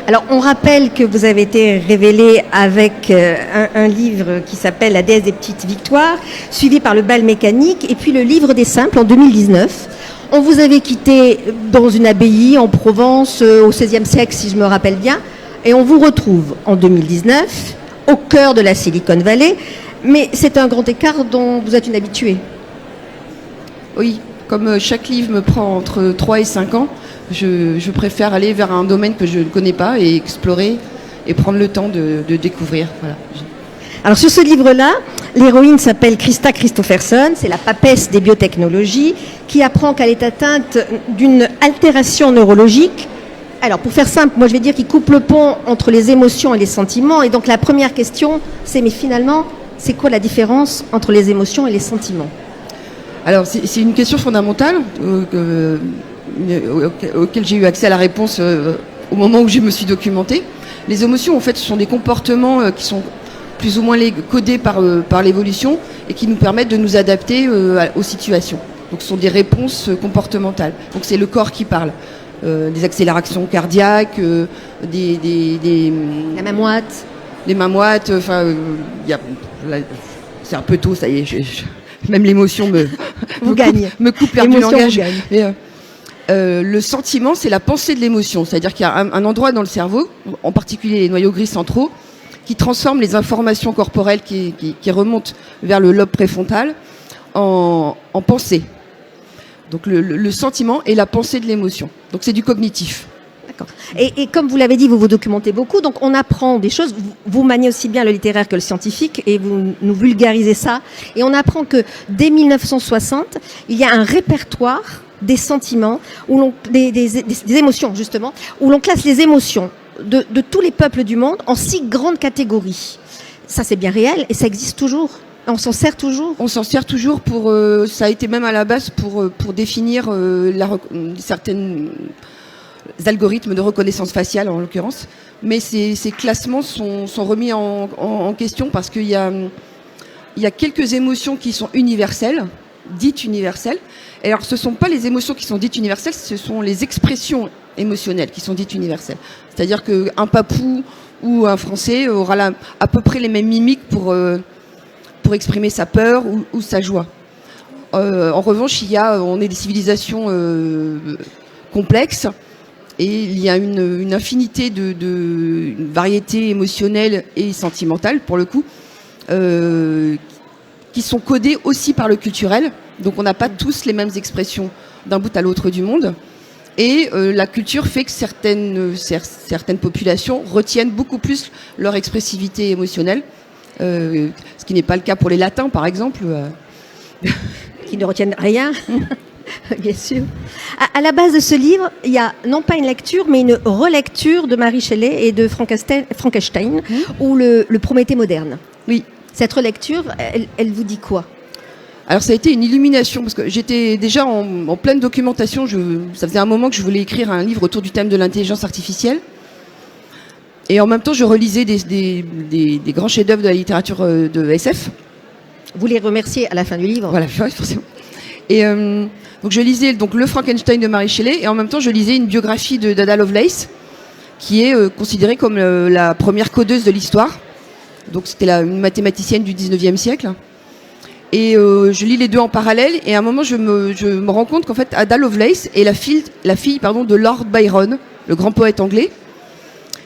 Alors, on rappelle que vous avez été révélé avec un livre qui s'appelle La déesse des petites victoires, suivi par le bal mécanique, et puis le livre des simples en 2019. On vous avait quitté dans une abbaye en Provence au XVIe siècle, si je me rappelle bien, et on vous retrouve en 2019 au cœur de la Silicon Valley. Mais c'est un grand écart dont vous êtes une habituée. Oui, comme chaque livre me prend entre 3 et 5 ans, je préfère aller vers un domaine que je ne connais pas et explorer et prendre le temps de découvrir. Voilà. Alors sur ce livre-là, l'héroïne s'appelle Krista Christopherson, c'est la papesse des biotechnologies, qui apprend qu'elle est atteinte d'une altération neurologique. Alors pour faire simple, moi je vais dire qu'il coupe le pont entre les émotions et les sentiments. Et donc la première question, c'est mais finalement, c'est quoi la différence entre les émotions et les sentiments ? Alors c'est une question fondamentale auquel j'ai eu accès à la réponse au moment où je me suis documentée. Les émotions, en fait, ce sont des comportements qui sont plus ou moins codés par l'évolution et qui nous permettent de nous adapter aux situations. Donc ce sont des réponses comportementales. Donc c'est le corps qui parle. Des accélérations cardiaques, la main moite. Les mains moites, enfin, c'est un peu tôt, ça y est, même l'émotion me coupe l'air du langage. Mais, le sentiment, c'est la pensée de l'émotion, c'est-à-dire qu'il y a un endroit dans le cerveau, en particulier les noyaux gris centraux, qui transforme les informations corporelles qui remontent vers le lobe préfrontal en pensée. Donc le sentiment est la pensée de l'émotion. Donc c'est du cognitif. D'accord. Et comme vous l'avez dit, vous vous documentez beaucoup, donc on apprend des choses. Vous maniez aussi bien le littéraire que le scientifique, et vous nous vulgarisez ça. Et on apprend que dès 1960, il y a un répertoire des sentiments, où des émotions justement, où l'on classe les émotions de tous les peuples du monde en 6 grandes catégories. Ça c'est bien réel et ça existe toujours. On s'en sert toujours. On s'en sert toujours pour. Ça a été même à la base pour définir certaines algorithmes de reconnaissance faciale en l'occurrence. Mais ces classements sont remis en question parce qu'il y a quelques émotions qui sont universelles, dites universelles. Et alors ce ne sont pas les émotions qui sont dites universelles, ce sont les expressions émotionnelles qui sont dites universelles. C'est-à-dire qu'un Papou ou un Français aura à peu près les mêmes mimiques pour exprimer sa peur ou sa joie. En revanche, on est des civilisations complexes et il y a une infinité une variété émotionnelle et sentimentale, pour le coup, qui sont codées aussi par le culturel. Donc on n'a pas tous les mêmes expressions d'un bout à l'autre du monde. Et la culture fait que certaines populations retiennent beaucoup plus leur expressivité émotionnelle. Ce qui n'est pas le cas pour les latins, par exemple. Qui ne retiennent rien, bien sûr. À la base de ce livre, il y a non pas une lecture, mais une relecture de Mary Shelley et de Frankenstein, ou le Prométhée moderne. Oui. Cette relecture, elle vous dit quoi ? Alors ça a été une illumination, parce que j'étais déjà en pleine documentation. Ça faisait un moment que je voulais écrire un livre autour du thème de l'intelligence artificielle. Et en même temps, je relisais des grands chefs-d'œuvre de la littérature de SF. Vous les remerciez à la fin du livre. Voilà, forcément. Et donc je lisais le Frankenstein de Mary Shelley, et en même temps, je lisais une biographie d'Ada Lovelace, qui est considérée comme la première codeuse de l'histoire. Donc c'était une mathématicienne du 19e siècle. Et je lis les deux en parallèle, et à un moment, je me rends compte qu'en fait, Ada Lovelace est la fille de Lord Byron, le grand poète anglais.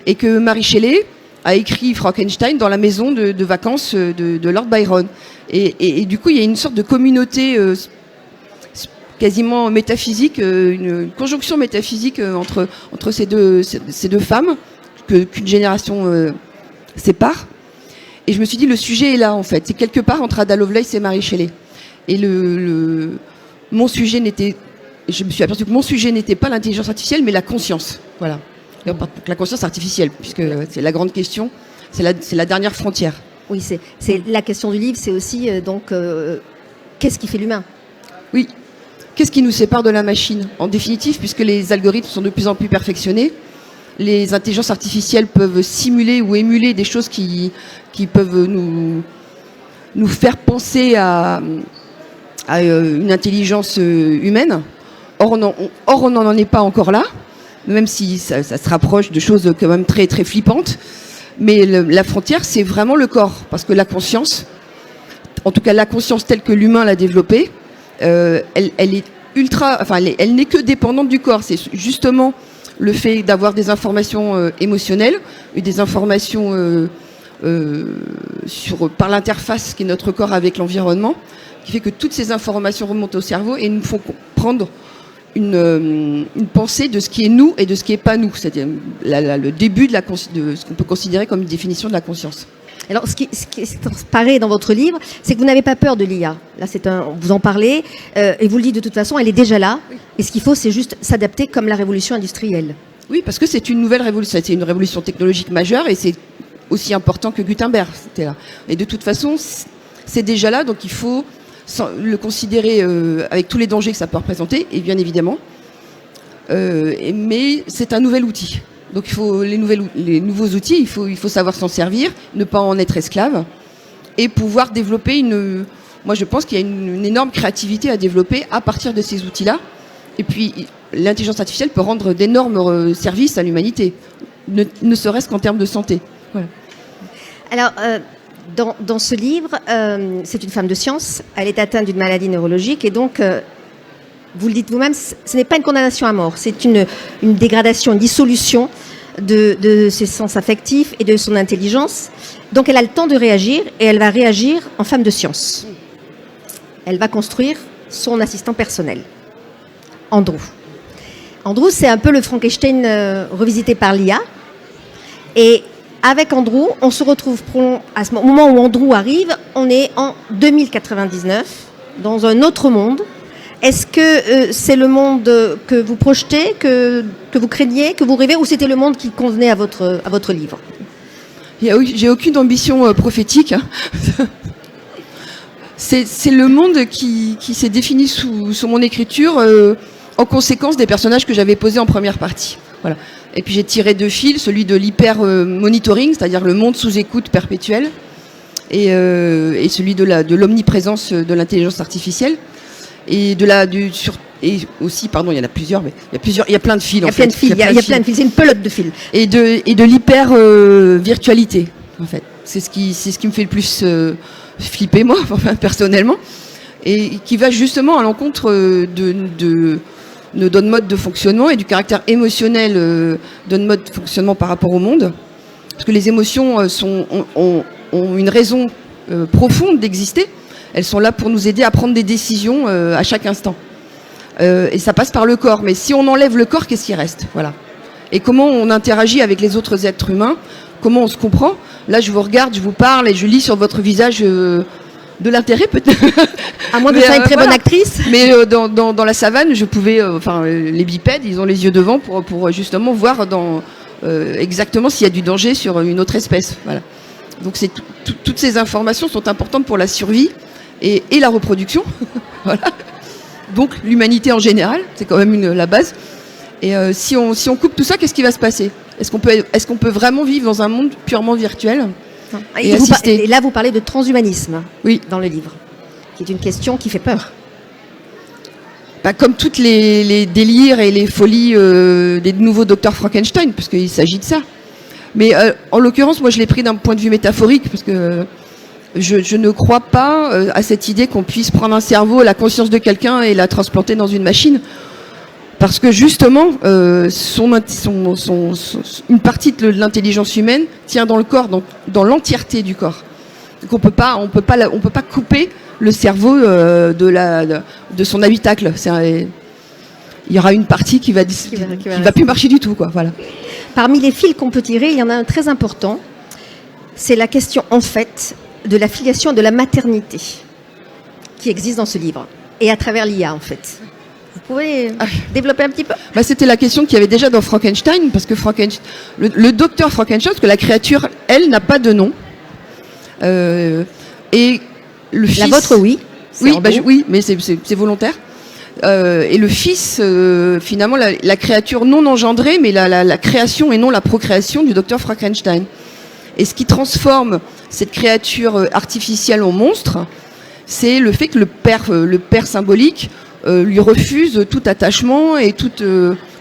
Et que Mary Shelley a écrit Frankenstein dans la maison de vacances de Lord Byron. Et du coup, il y a une sorte de communauté quasiment métaphysique, une conjonction métaphysique entre ces deux femmes qu'une génération sépare. Et je me suis dit, le sujet est là, en fait. C'est quelque part entre Ada Lovelace et Mary Shelley. Et mon sujet je me suis aperçu que mon sujet n'était pas l'intelligence artificielle, mais la conscience. Voilà. La conscience artificielle, puisque c'est la grande question, c'est la dernière frontière. Oui, c'est la question du livre, c'est aussi qu'est-ce qui fait l'humain ? Oui, qu'est-ce qui nous sépare de la machine ? En définitive, puisque les algorithmes sont de plus en plus perfectionnés, les intelligences artificielles peuvent simuler ou émuler des choses qui peuvent nous faire penser à une intelligence humaine. Or, on n'en est pas encore là. même si ça se rapproche de choses quand même très, très flippantes. Mais la frontière, c'est vraiment le corps. Parce que la conscience, en tout cas la conscience telle que l'humain l'a développée, elle est elle n'est que dépendante du corps. C'est justement le fait d'avoir des informations émotionnelles et des informations par l'interface qui est notre corps avec l'environnement, qui fait que toutes ces informations remontent au cerveau et nous font prendre une pensée de ce qui est nous et de ce qui n'est pas nous. C'est-à-dire le début de ce qu'on peut considérer comme une définition de la conscience. Alors, ce qui transparaît dans votre livre, c'est que vous n'avez pas peur de l'IA. Là, vous en parlez, et vous le dites de toute façon, elle est déjà là. Oui. Et ce qu'il faut, c'est juste s'adapter comme la révolution industrielle. Oui, parce que c'est une nouvelle révolution. C'est une révolution technologique majeure, et c'est aussi important que Gutenberg. C'était là. Et de toute façon, c'est déjà là, donc il faut le considérer avec tous les dangers que ça peut représenter, et bien évidemment. Mais c'est un nouvel outil. Donc il faut les nouveaux outils, il faut savoir s'en servir, ne pas en être esclave, et pouvoir développer moi je pense qu'il y a une énorme créativité à développer à partir de ces outils-là. Et puis l'intelligence artificielle peut rendre d'énormes services à l'humanité, ne serait-ce qu'en termes de santé. Voilà. Alors, dans ce livre, c'est une femme de science, elle est atteinte d'une maladie neurologique, et donc... vous le dites vous-même, ce n'est pas une condamnation à mort, c'est une dégradation, une dissolution de ses sens affectifs et de son intelligence. Donc elle a le temps de réagir, et elle va réagir en femme de science. Elle va construire son assistant personnel, Andrew. Andrew, c'est un peu le Frankenstein revisité par l'IA. Et avec Andrew, on se retrouve, au moment où Andrew arrive, on est en 2099, dans un autre monde. Est-ce que c'est le monde que vous projetez, que vous craigniez, que vous rêvez, ou c'était le monde qui convenait à votre livre? J'ai aucune ambition prophétique. C'est le monde qui s'est défini sous mon écriture en conséquence des personnages que j'avais posés en première partie. Voilà. Et puis j'ai tiré deux fils, celui de l'hyper-monitoring, c'est-à-dire le monde sous écoute perpétuelle, et celui de l'omniprésence de l'intelligence artificielle. Et aussi, pardon, il y en a plusieurs, mais il y a plein de fils. Il y a plein de fils, c'est une pelote de fils. Et de l'hyper virtualité, en fait. C'est ce qui me fait le plus flipper, moi, enfin, personnellement, et qui va justement à l'encontre de notre mode de fonctionnement et du caractère émotionnel de notre mode de fonctionnement par rapport au monde. Parce que les émotions ont une raison profonde d'exister. Elles sont là pour nous aider à prendre des décisions à chaque instant. Et ça passe par le corps. Mais si on enlève le corps, qu'est-ce qui reste? Voilà. Et comment on interagit avec les autres êtres humains? Comment on se comprend? Là, je vous regarde, je vous parle et je lis sur votre visage de l'intérêt, peut-être. À moins de faire une très bonne actrice. Mais dans la savane, je pouvais... les bipèdes, ils ont les yeux devant pour justement voir exactement s'il y a du danger sur une autre espèce. Voilà. Donc toutes ces informations sont importantes pour la survie et la reproduction. Voilà. Donc l'humanité en général, c'est quand même la base. Et si on coupe tout ça, qu'est-ce qui va se passer? Est-ce qu'on peut vraiment vivre dans un monde purement virtuel et là, vous parlez de transhumanisme, oui, dans le livre, qui est une question qui fait peur. Comme toutes les délires et les folies des nouveaux docteurs Frankenstein, parce qu'il s'agit de ça. Mais en l'occurrence, moi je l'ai pris d'un point de vue métaphorique, parce que je ne crois pas à cette idée qu'on puisse prendre un cerveau, la conscience de quelqu'un et la transplanter dans une machine. Parce que justement, une partie de l'intelligence humaine tient dans le corps, dans l'entièreté du corps. Donc on peut pas couper le cerveau de son habitacle. Il y aura une partie qui va plus marcher du tout, quoi. Voilà. Parmi les fils qu'on peut tirer, il y en a un très important. C'est la question, en fait, de la filiation et de la maternité qui existe dans ce livre. Et à travers l'IA, en fait. Vous pouvez développer un petit peu? C'était la question qu'il y avait déjà dans Frankenstein, parce que le docteur Frankenstein, parce que la créature, elle, n'a pas de nom. Et le fils... La vôtre, oui. Oui, mais c'est volontaire. Et le fils, finalement, la créature non engendrée, mais la création et non la procréation du docteur Frankenstein. Et ce qui transforme cette créature artificielle en monstre, c'est le fait que le père symbolique lui refuse tout attachement et toute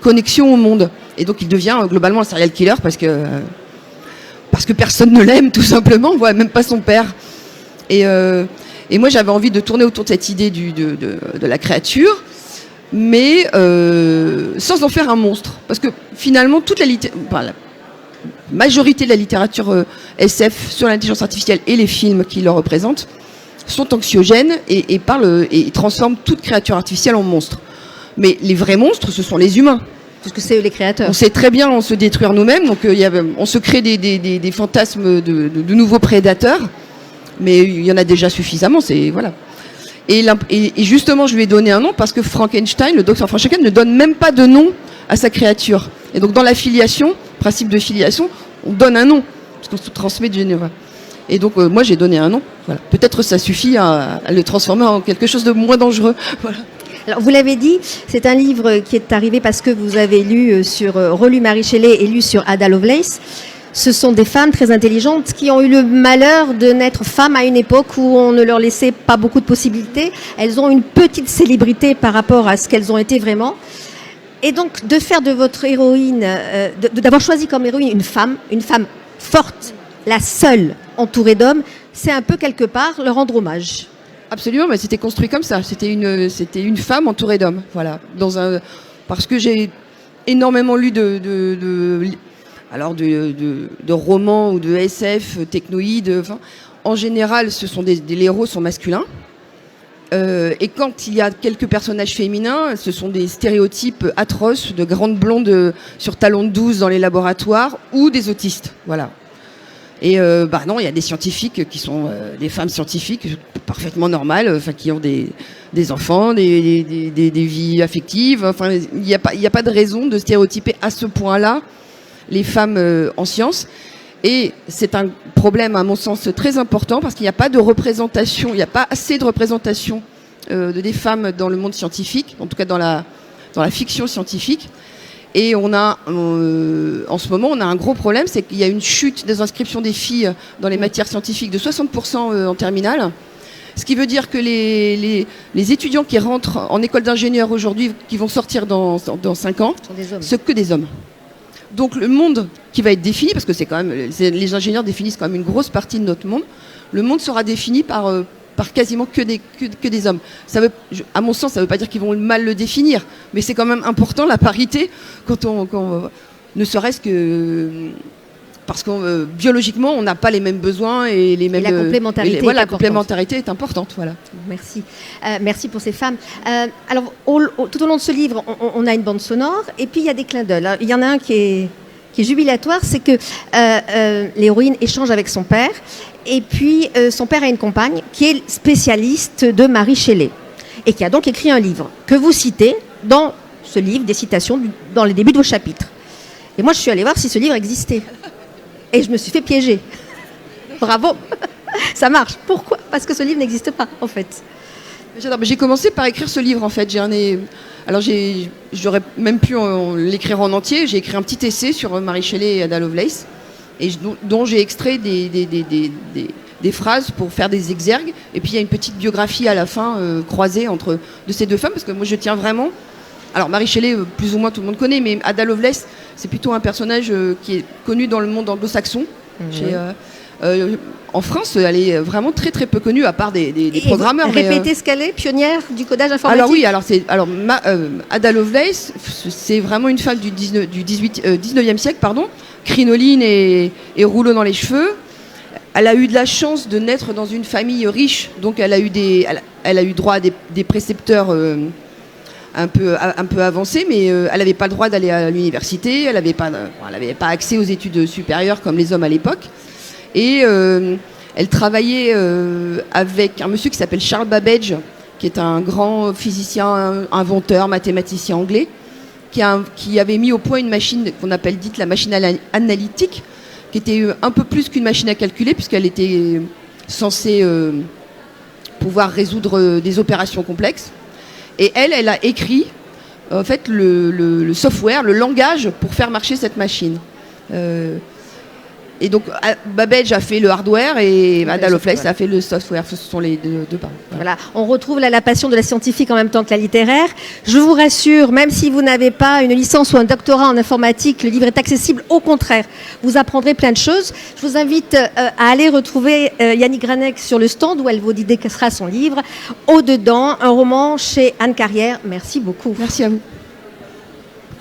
connexion au monde. Et donc il devient globalement un serial killer parce que personne ne l'aime, tout simplement, même pas son père. Et moi, j'avais envie de tourner autour de cette idée de la créature, mais sans en faire un monstre. Parce que finalement, la majorité de la littérature SF sur l'intelligence artificielle et les films qui le représentent sont anxiogènes et transforment toute créature artificielle en monstre. Mais les vrais monstres, ce sont les humains. Parce que c'est eux les créateurs. On sait très bien on se détruire nous-mêmes, donc on se crée des fantasmes de nouveaux prédateurs, mais il y en a déjà suffisamment, voilà. Et justement, je lui ai donné un nom parce que Frankenstein, le docteur Frankenstein, ne donne même pas de nom à sa créature. Et donc dans la filiation, principe de filiation, on donne un nom, parce qu'on se transmet de génération. Et donc moi j'ai donné un nom. Voilà. Peut-être ça suffit à le transformer en quelque chose de moins dangereux. Voilà. Alors, vous l'avez dit, c'est un livre qui est arrivé parce que vous avez relu Mary Shelley et lu sur Ada Lovelace. Ce sont des femmes très intelligentes qui ont eu le malheur de naître femmes à une époque où on ne leur laissait pas beaucoup de possibilités. Elles ont une petite célébrité par rapport à ce qu'elles ont été vraiment. Et donc, de faire de votre héroïne, d'avoir choisi comme héroïne une femme forte, la seule entourée d'hommes, c'est un peu quelque part leur rendre hommage. Absolument, mais c'était construit comme ça. C'était une femme entourée d'hommes, voilà. Parce que j'ai énormément lu de romans ou de SF technoïdes. En général, les héros sont masculins. Et quand il y a quelques personnages féminins, ce sont des stéréotypes atroces de grandes blondes sur talons de 12 dans les laboratoires ou des autistes, voilà. Et non, il y a des scientifiques qui sont des femmes scientifiques parfaitement normales, qui ont des enfants, des vies affectives. Il n'y a pas de raison de stéréotyper à ce point-là les femmes en sciences. Et c'est un problème, à mon sens, très important parce qu'il n'y a pas de représentation, il n'y a pas assez de représentation des femmes dans le monde scientifique, en tout cas dans la fiction scientifique. Et en ce moment, on a un gros problème, c'est qu'il y a une chute des inscriptions des filles dans les matières scientifiques de 60% en terminale. Ce qui veut dire que les étudiants qui rentrent en école d'ingénieur aujourd'hui, qui vont sortir dans 5 ans, c'est que des hommes. Donc le monde qui va être défini, parce que les ingénieurs définissent quand même une grosse partie de notre monde, le monde sera défini par quasiment que des hommes. À mon sens, ça ne veut pas dire qu'ils vont mal le définir, mais c'est quand même important la parité, ne serait-ce que parce que biologiquement, on n'a pas les mêmes besoins et les mêmes. Et la complémentarité. La complémentarité est importante, voilà. Merci, merci pour ces femmes. Alors, tout au long de ce livre, on a une bande sonore, et puis il y a des clins d'œil. Il y en a un qui est jubilatoire, c'est que l'héroïne échange avec son père. Et puis, son père a une compagne qui est spécialiste de Mary Shelley et qui a donc écrit un livre que vous citez dans ce livre, des citations dans les débuts de vos chapitres. Et moi, je suis allée voir si ce livre existait. Et je me suis fait piéger. Bravo. Ça marche. Pourquoi ? Parce que ce livre n'existe pas, en fait. J'ai commencé par écrire ce livre, en fait. J'aurais même pu l'écrire en entier. J'ai écrit un petit essai sur Mary Shelley et Ada Lovelace, dont j'ai extrait des phrases pour faire des exergues. Et puis il y a une petite biographie à la fin croisée de ces deux femmes, parce que moi je tiens vraiment. Alors Mary Shelley, plus ou moins tout le monde connaît, mais Ada Lovelace, c'est plutôt un personnage qui est connu dans le monde anglo-saxon. En France, elle est vraiment très très peu connue, à part des programmeurs. Répétez ce qu'elle est, pionnière du codage informatique. Ada Lovelace, c'est vraiment une femme du 19e siècle, crinoline et rouleau dans les cheveux. Elle a eu de la chance de naître dans une famille riche, donc elle a eu droit à des précepteurs un peu avancés, mais elle n'avait pas le droit d'aller à l'université, elle n'avait pas accès aux études supérieures comme les hommes à l'époque. Et elle travaillait avec un monsieur qui s'appelle Charles Babbage, qui est un grand physicien, inventeur, mathématicien anglais, qui avait mis au point une machine qu'on appelle la machine analytique, qui était un peu plus qu'une machine à calculer, puisqu'elle était censée pouvoir résoudre des opérations complexes. Et elle a écrit en fait le software, le langage pour faire marcher cette machine. Et donc, Babbage a fait le hardware et Ada Lovelace software. a fait le software. Ce sont les deux parents. Voilà, on retrouve là la passion de la scientifique en même temps que la littéraire. Je vous rassure, même si vous n'avez pas une licence ou un doctorat en informatique, le livre est accessible. Au contraire, vous apprendrez plein de choses. Je vous invite à aller retrouver Yannick Granek sur le stand où elle vous dédicacera son livre. Au-dedans, un roman chez Anne Carrière. Merci beaucoup. Merci à vous.